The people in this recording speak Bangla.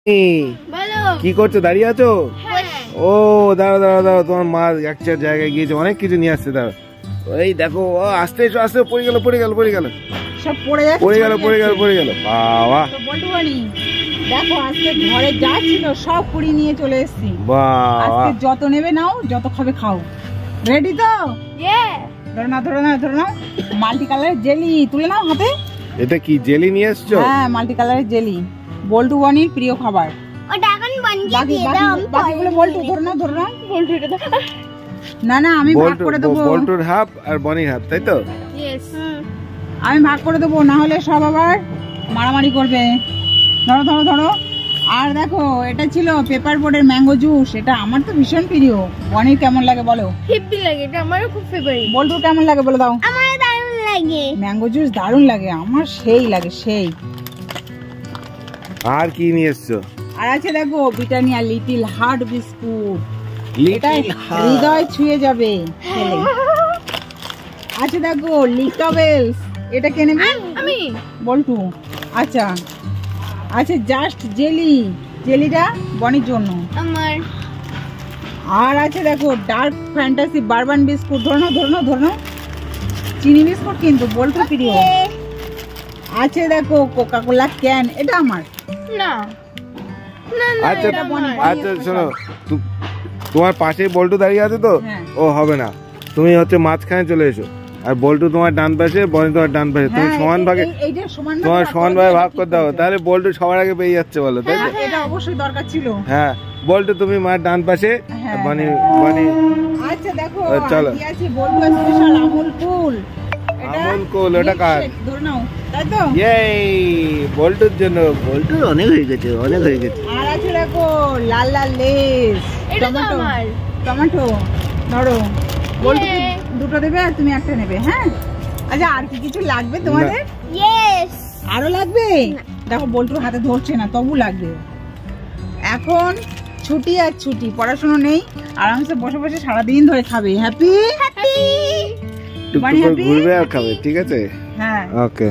কি করছো, দাঁড়িয়ে আছো? ও দাঁড়াও দাঁড়াও দাঁড়াও, তোমার মা একটা জায়গায় গিয়েছে, অনেক কিছু নিয়ে আসছে। দাঁড়াও, এই দেখো, আস্তে এসো, আস্তে, পড়ে গেল পড়ে গেল পড়ে গেল সব পড়ে যাচ্ছে, পড়ে গেল পড়ে গেল পড়ে গেল। বাবা, দেখো আজকে ঘরে যা ছিল সব কুড়ি নিয়ে চলে এসেছি। বাবা, যত নেবে নাও, যত খাবে খাও। রেডি তো? ধরো না ধরো না ধরো না। মাল্টি কালারের জেলি তুলে নাও হাতে। এটা কি জেলি নিয়ে এসছো? হ্যাঁ, মাল্টি কালারের জেলি, বল্টু বনির প্রিয় খাবার। ওটা এখন বানিয়ে দিয়ে দাও। বাকিগুলো বল্টু, ধরো না ধরো না। বল্টু এটা দাও। না না, আমি ভাগ করে দেবো। বল্টুর হাফ আর বনির হাফ, তাই তো? ইয়েস, আমি ভাগ করে দেবো, না হলে সব আবার মারামারি করবে। ধরো ধরো ধরো। আর দেখো, এটা ছিল পেপার বোর্ডের ম্যাঙ্গো জুস। এটা আমার তো ভীষণ প্রিয়। বনির কেমন লাগে বলো? হেভি লাগে, এটা আমারও খুব ফেভারিট। বল্টু কেমন লাগে বলে দাও? আমার দারুণ লাগে। ম্যাঙ্গো জুস দারুণ লাগে আমার, সেই লাগে সেই। আর কি নিয়ে এসছো? আর আছে দেখো ব্রিটানিয়া লিটল হার্ট বিস্কুট। এটা লিটল হার্ট, হৃদয় ছুঁয়ে যাবে খেলে। আচ্ছা দেখো লিকাবেলস, এটা কে নেবে? আমি। বল্টু। আচ্ছা আচ্ছা, জাস্ট জেলি, জেলিটা বনির জন্য। আমার। আর আছে দেখো ডার্ক ফ্যান্টাসি বারবান বিস্কুট। ধরো না ধরো না ধরো না, চিনি বিস্কুট কিন্তু বল্টুর প্রিয়। আছে দেখো কোকা কোলা ক্যান, এটা আমার না না না, আচ্ছা এটা আমার। আচ্ছা শোনো, তোমার পাশে বল্টু দাঁড়িয়ে আছে তো? হ্যাঁ। ও হবে না, তুমি হচ্ছে মাঝখানে চলে এসো। আর বল্টু তোমার ডান পাশে, বনি তোমার ডান পাশে। তুমি হ্যাঁ, সমান ভাগে, এইটা সমান তোমার সমান ভাগে ভাগ করে দাও, তাহলে বল্টু সবার আগে পেয়ে যাচ্ছে, বলো তাই তো? এটা অবশ্যই দরকার ছিল। হ্যাঁ, বল্টু তুমি মার ডান পাশে, হ্যাঁ, বনি বনি। আচ্ছা দেখো, চলো। কি আছে বল্টু স্পেশাল আমুল কুল। এটা আমুল কুল, ওটা কার? ধরে নাও, তাই তো? এই বল্টুর জন্য, বল্টুর অনেক হয়ে গেছে, অনেক হয়ে গেছে। আর আছে দেখো লাল লাল লেস, এটা তো টমেটো, আমার। টমেটো। ধরো, বল্টু Yay! দুটো দেবে আর তুমি একটা নেবে। হ্যাঁ, আচ্ছা আর কি কিছু লাগবে তোমাদের? ইয়েস। আরো লাগবে? দেখো বল্টুর হাতে ধরছে না, তবু লাগবে। এখন ছুটি আর ছুটি, পড়াশোনা নেই, আরামসে বসে বসে সারাদিন ধরে খাবে। Happy happy. টুকটুক করে ঘুরবে আর খাবে, ঠিক আছে? হ্যাঁ। ওকে।